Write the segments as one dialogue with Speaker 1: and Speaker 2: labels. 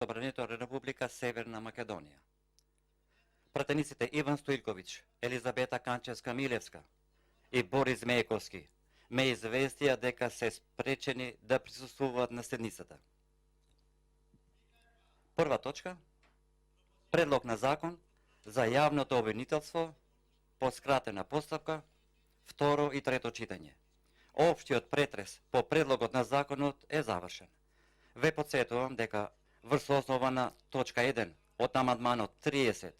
Speaker 1: Собранието на Република Северна Македонија. Пратениците Иван Стоилковиќ, Елизабета Канчевска-Милевска и Борис Мејковски ме известија дека се спречени да присуствуваат на седницата. Прва точка. Предлог на закон за јавното обвинителство по скратена постапка, второ и трето читање. Општиот претрес по предлогот на законот е завршен. Ве потсетувам дека врз основа на точка 1 од амандманот 30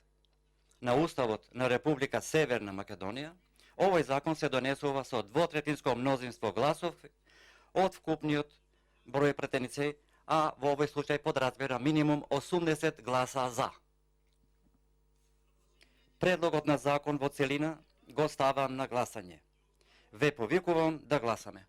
Speaker 1: на Уставот на Република Северна Македонија, овој закон се донесува со двотретинско мнозинство гласов од вкупниот број пратеници, а во овој случај подразбира минимум 80 гласа за. Предлогот на закон во целина го ставам на гласање. Ве повикувам да гласаме.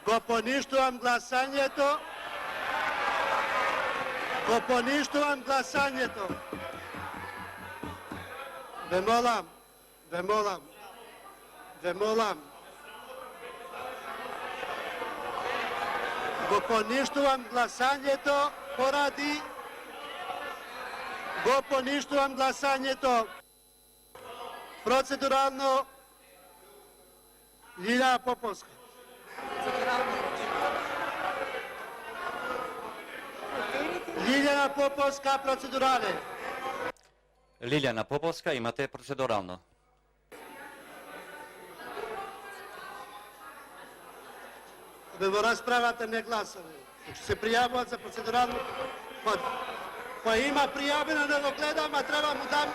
Speaker 2: Го поништувам гласањето. Го поништувам гласањето. Ве молам. Го поништувам гласањето поради. Го поништувам гласањето. Процедурално Лилјана Поповска. Лилјана Поповска, процедурале.
Speaker 1: Лилјана Поповска, имате процедурално.
Speaker 2: Во расправата не гласаме. Се пријавуваат за процедурално. Па има пријавено, не го гледам, а треба му дам.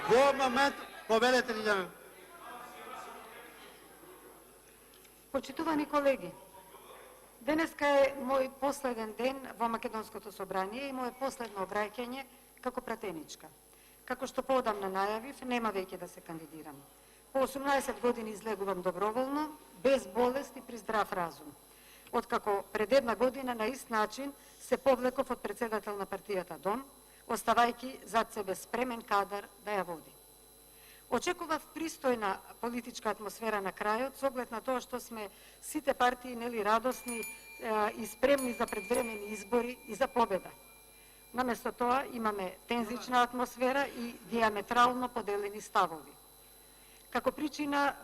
Speaker 2: Во момент, поведете Лилјана.
Speaker 3: Почитувани колеги, денеска е мој последен ден во Македонското собрание и моје последно обраќање како пратеничка. Како што поодамна најавив, нема веќе да се кандидирам. По 18 години излегувам доброволно, без болест и при здрав разум. Откако пред една година на ист начин се повлеков од председател на партијата ДОМ, оставајќи зад себе спремен кадар да ја води. Очекував пристојна политичка атмосфера на крајот, со оглед на тоа што сме сите партии радосни и спремни за предвремени избори и за победа. Наместо тоа имаме тензична атмосфера и диаметрално поделени ставови. Како причина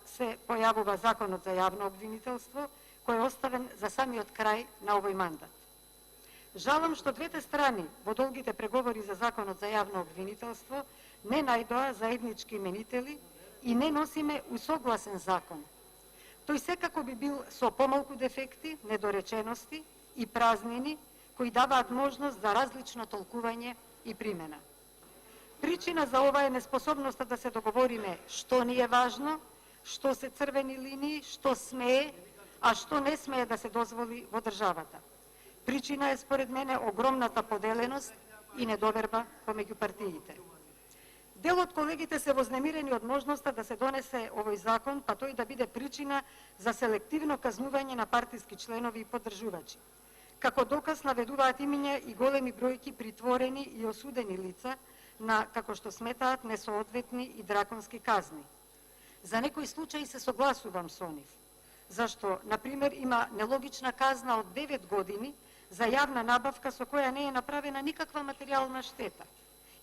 Speaker 3: се појавува Законот за јавно обвинителство, кој е оставен за самиот крај на овој мандат. Жалам што двете страни во долгите преговори за Законот за јавно обвинителство не најдоа заеднички именители и не носиме усогласен закон. Тој секако би бил со помалку дефекти, недоречености и празнини кои даваат можност за различно толкување и примена. Причина за ова е неспособноста да се договориме што ни е важно, што се црвени линии, што смее, а што не смее да се дозволи во државата. Причина е според мене огромната поделеност и недоверба помеѓу партиите. Дел од колегите се вознемирени од можноста да се донесе овој закон, па тој да биде причина за селективно казнување на партиски членови и поддржувачи. Како доказ наведуваат имиња и големи бројки притворени и осудени лица на, како што сметаат, несоодветни и драконски казни. За некои случаи се согласувам со нив, зашто, например, има нелогична казна од 9 години за јавна набавка со која не е направена никаква материјална штета,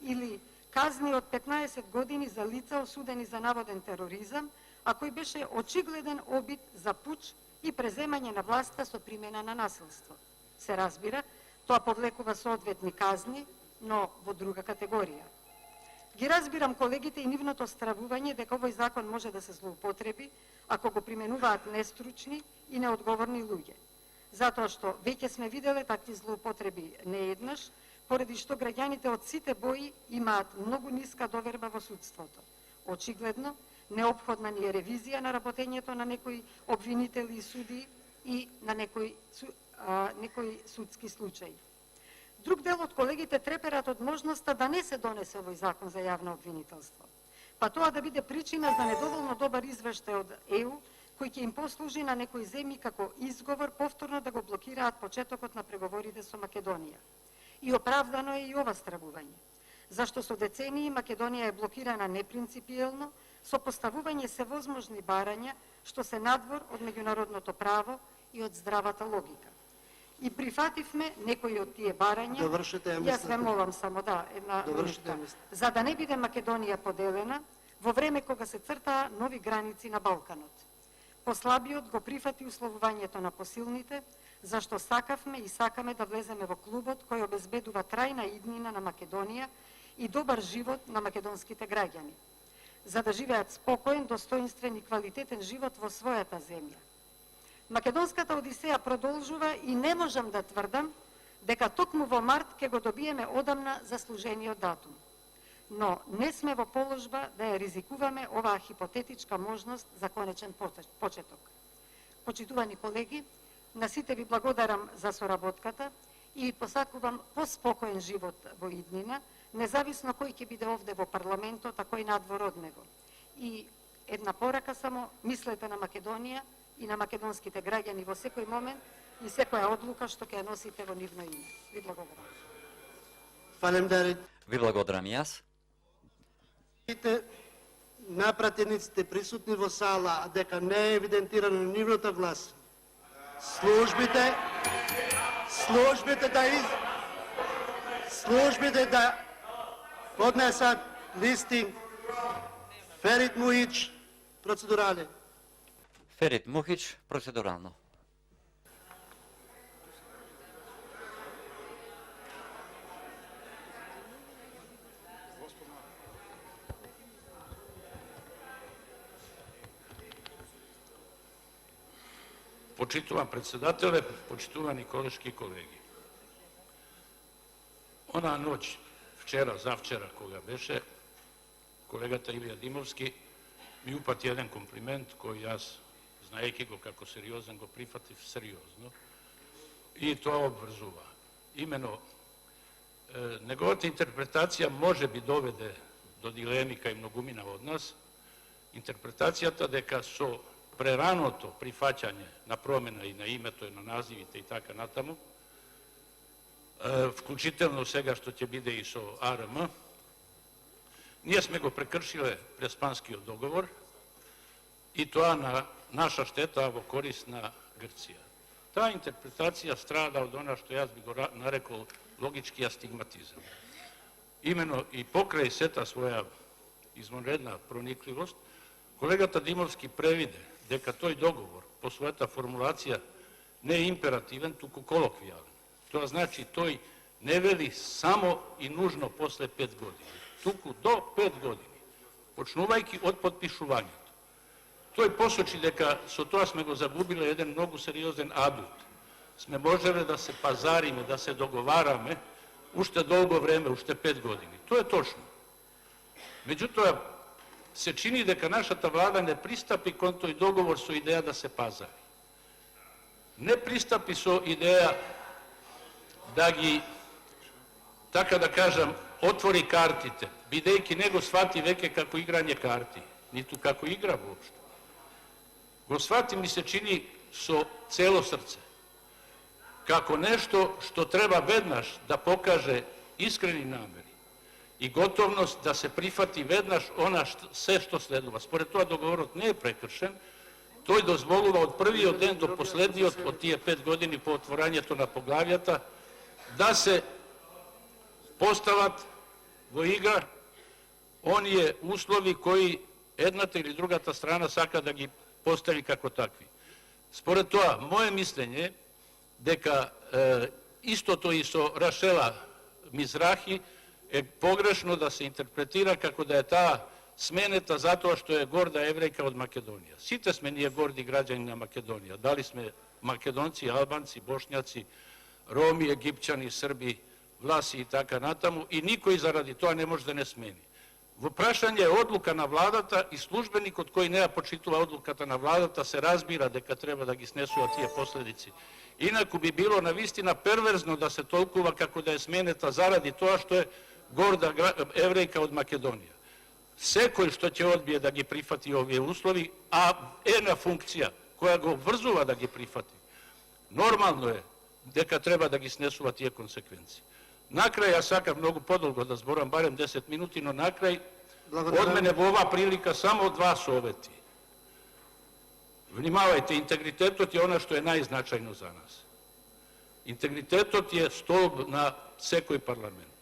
Speaker 3: или казни од 15 години за лица осудени за наводен тероризам, а кој беше очигледен обид за пуч и преземање на власта со примена на насилство. Се разбира, тоа повлекува соодветни казни, но во друга категорија. Ги разбирам колегите и нивното стравување дека овој закон може да се злоупотреби ако го применуваат нестручни и неодговорни луѓе. Затоа што веќе сме виделе такви злоупотреби нееднаш, поради што граѓаните од сите бои имаат многу ниска доверба во судството. Очигледно, Неопходна ни е ревизија на работењето на некои обвинители и суди и на некои судски случаи. Друг дел од колегите треперат од можноста да не се донесе овој закон за јавно обвинителство, па тоа да биде причина за недоволно добар извештај од ЕУ, кој ќе им послужи на некои земји како изговор повторно да го блокираат почетокот на преговорите со Македонија. И оправдано е и ова стравување, зашто со децении Македонија е блокирана непринципиелно, со поставување севозможни барања, што се надвор од меѓународното право и од здравата логика. И прифативме некои од тие барања.
Speaker 2: Довршете ја
Speaker 3: Јас ве
Speaker 2: мислата.
Speaker 3: молам само една
Speaker 2: Довршете ја
Speaker 3: минутка.
Speaker 2: мислата.
Speaker 3: За да не биде Македонија поделена во време кога се цртаа нови граници на Балканот. Послабиот го прифати условувањето на посилните, зашто сакавме и сакаме да влеземе во клубот кој обезбедува трајна иднина на Македонија и добар живот на македонските граѓани, за да живеат спокоен, достоинствен и квалитетен живот во својата земја. Македонската одисеја продолжува и не можам да тврдам дека токму во март ќе го добиеме одамна заслужениот датум. Но не сме во положба да ја ризикуваме оваа хипотетичка можност за конечен почеток. Почитувани колеги, на сите ви благодарам за соработката и ви посакувам поспокоен живот во иднина, независно кој ќе биде овде во парламентот, а кој надвор од него. И една порака само, мислете на Македонија и на македонските граѓани во секој момент и секоја одлука што ќе ја носите во нивно име. Ви благодарам.
Speaker 2: Фалемдерит.
Speaker 1: Ви благодарам и јас.
Speaker 2: Напратениците присутни во сала, а дека не е евидентирано нивното глас. Службите да поднесат листи. Ферит Муич, процедурале.
Speaker 1: Ферит Мухич, процедурално.
Speaker 4: Почитуван председателе, почитувани колешки и колеги. Она ноќ, вчера, завчера, кога беше, колегата Илија Димовски ми упати еден комплимент кој јас, знаејќи го како сериозен, го прифатив сериозно и тоа обврзува. Имено, неговата интерпретација може би доведе до дилеми кај многумина од нас, интерпретацијата дека со прераното прифаќање на промена и на името и на називите и така натаму, вклучително сега што ќе биде и со АРМ, ние сме го прекршиле Преспанскиот договор и тоа на наша штета во корист на Грција. Таа интерпретација страда од она што јас би го нарекол логички астигматизам. Имено и покрај сета своја извонредна проникливост, колегата Димовски превиде дека тој договор по својата формулација не е императивен, туку колоквијален. Тоа значи тој не вели само и нужно после 5 години, туку до 5 години, почнувајќи од подпишувањето. Тој посочи дека со тоа сме го загубиле еден многу сериозен адут. Сме можеле да се пазариме, да се договараме уште долго време, уште 5 години. Тоа е точно. Меѓутоа, се чини дека нашата влада не пристапи кон тој договор со идеја да се пазари. Не пристапи со идеја да ги, така да кажам, отвори картите, бидејќи не го свати веќе како играње карти, ниту како игра воопшто. Го свати, ми се чини, со цело срце. Како нешто што треба веднаш да покаже искрени намери и готовност да се прифати веднаш она се што следува. Според тоа договорот не е прекршен, тој дозволува од првиот ден до последниот од тие 5 години по отворањето на поглавјата да се постават во игра оние услови кои едната или другата страна сака да ги постави како такви. Според тоа, моје мислење е дека истото и со Рашела Мизрахи е погрешно да се интерпретира како да е таа сменета затоа што е горда еврејка од Македонија. Сите сме ние горди граѓани на Македонија. Дали сме македонци, албанци, бошњаци, роми, египчани, срби, власи и така натаму, и никој заради тоа не може да не смени. Во прашање е одлука на владата и службеникот кој не ја почитува одлуката на владата се разбира дека треба да ги снесува тие последици. Инаку би било навистина перверзно да се толкува како да е сменета заради тоа што е горда еврејка од Македонија. Секој што ќе одбие да ги прифати овие услови, а е на функција која го врзува да ги прифати, нормално е дека треба да ги снесува тие консеквенции. Накрај, јас сакам многу подолго да зборам, барем 10 минути, но накрај, од мене во оваа прилика само два совети. Внимавајте, интегритетот е она што е најзначајно за нас. Интегритетот е столб на секој парламент.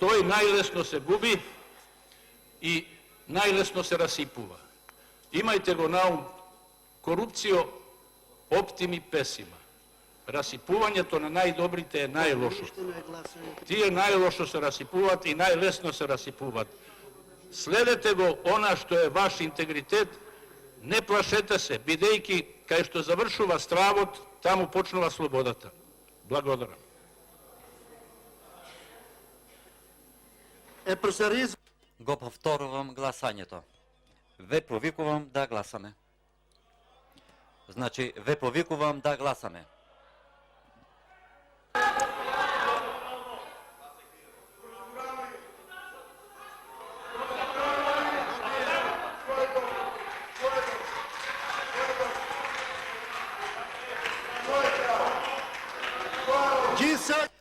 Speaker 4: Тој најлесно се губи и најлесно се расипува. Имајте го на ум, корупцијо оптими песима. Расипувањето на најдобрите е најлошото. Тие најлошо се расипуваат и најлесно се расипуваат. Следете го она што е ваш интегритет, не плашете се, бидејќи кај што завршува стравот, таму почнува слободата. Благодарам.
Speaker 1: Го повторувам гласањето. Ве повикувам да гласаме. Значи, ве повикувам да гласаме.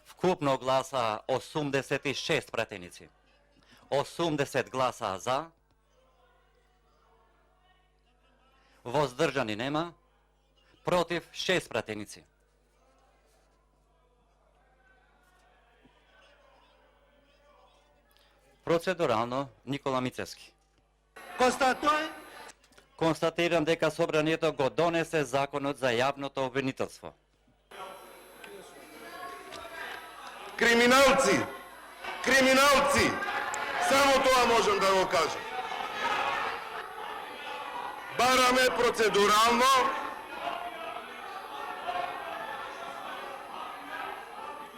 Speaker 1: Вкупно гласа 86 пратеници. 80 гласа за. Воздржани нема. Против 6 пратеници. Процедурално Никола Мицевски. Констатирам дека собранието го донесе законот за јавното обвинителство.
Speaker 5: Криминалци! Криминалци! Само тоа можам да го кажам. Бараме процедурално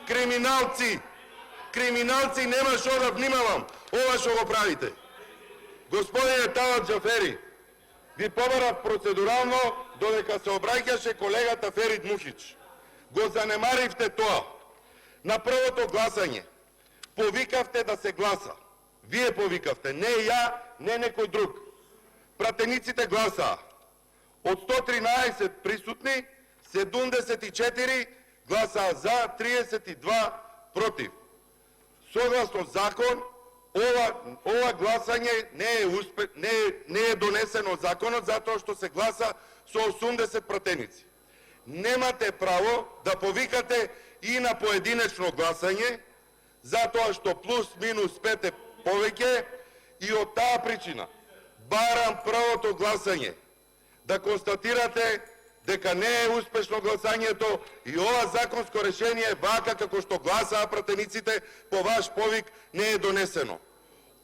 Speaker 5: криминалци! Криминалци нема што да внимавам. Ова што го правите. Господине Талат Џафери, ви побарав процедурално додека се обраќаше колегата Ферид Мухич. Го занемаривте тоа. На првото гласање повикавте да се гласа. Вие повикавте, не ја, не некој друг. Пратениците гласаа. Од 113 присутни, 74 гласаа за, 32 против. Согласно закон, ова гласање не е донесено законот затоа што се гласа со 80 пратеници. Немате право да повикате и на поединечно гласање, затоа што плюс минус 5 е повеќе, и од таа причина барам првото гласање да констатирате дека не е успешно гласањето и ова законско решение, вака како што гласаа пратениците по ваш повик, не е донесено.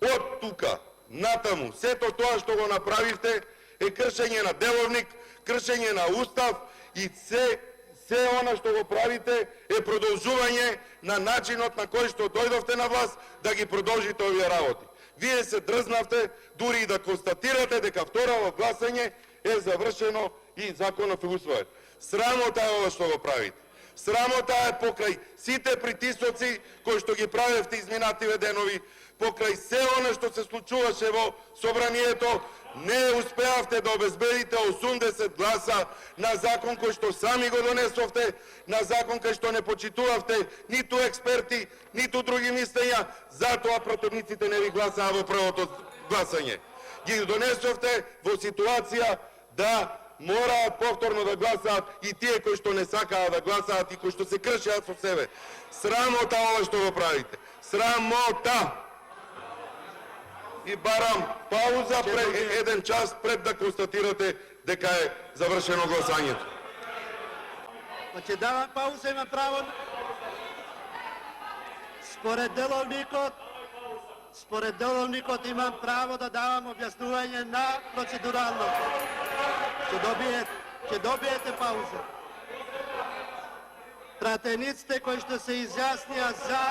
Speaker 5: Од тука натаму, сето тоа што го направивте е кршење на деловник, кршење на устав и се она што го правите е продолжување на начинот на кој што дојдовте на власт да ги продолжите овие работи. Вие се дрзнавте дури и да констатирате дека второ гласање е завршено и законот е усвоен. Срамота е ова што го правите. Срамота е покрај сите притисоци кои што ги правевте изминативе денови, покрај се она што се случуваше во собранието, не успеавте да обезбедите 80 гласа на закон кој што сами го донесовте, на закон кој што не почитувавте ниту експерти, ниту други мислења, затоа противниците не ви гласаа во првото гласање. Ги донесовте во ситуација да мораат повторно да гласаат и тие кои што не сакаат да гласаат и кои што се кршеат со себе. Срамота ова што го правите. Срамота! И барам пауза пред 1 час пред да констатирате дека е завршено гласањето.
Speaker 2: Ќе давам пауза, имам право. Според деловникот имам право да давам објаснување на процедуралното. Ќе добиете пауза. Пратениците кои што се изјаснија за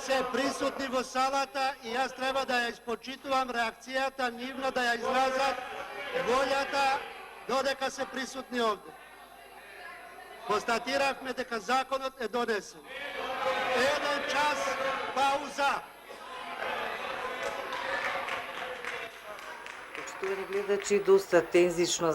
Speaker 2: се присутни во салата и јас треба да ја испочитувам реакцијата нивна да ја изразат волјата додека се присутни овде. Констатиравме дека законот е донесен. 1 час пауза.
Speaker 6: Почитувани гледачи, доста тензично